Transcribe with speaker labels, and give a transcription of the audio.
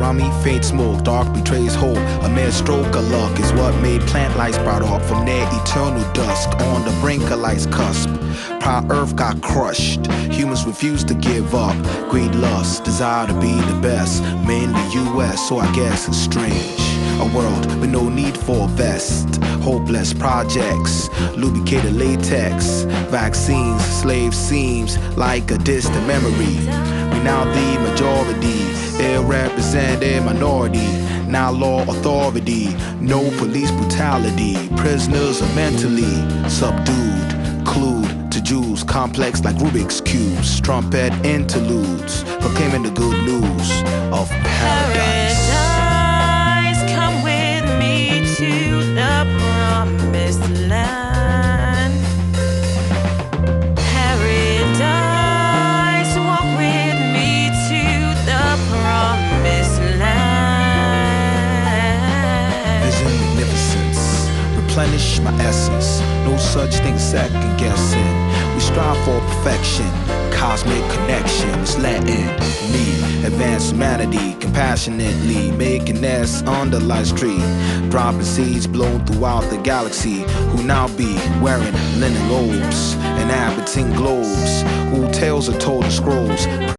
Speaker 1: around me, faint smoke, dark betrays hope. A mere stroke of luck is what made plant life sprout up from their eternal dusk. On the brink of life's cusp, proud earth got crushed. Humans refuse to give up. Greed, lust, desire to be the best. Men in the US, so I guess it's strange. A world with no need for a vest. Hopeless projects, lubricated latex. Vaccines, slave seems like a distant memory. We now the majority, ill-represented minority. Now law authority, no police brutality. Prisoners are mentally subdued, clued to Jews, complex like Rubik's cubes. Trumpet interludes, proclaiming the good news of paradise.
Speaker 2: Come with me to the promised land. Paradise, walk with me to the promised land.
Speaker 1: Vision magnificence, replenish my essence. No such thing as second guessing. We strive for perfection, cosmic connections, letting me advance humanity compassionately, making nests under life's tree, dropping seeds blown throughout the galaxy. Who now be wearing linen robes, inhabiting globes, who tales are told in scrolls.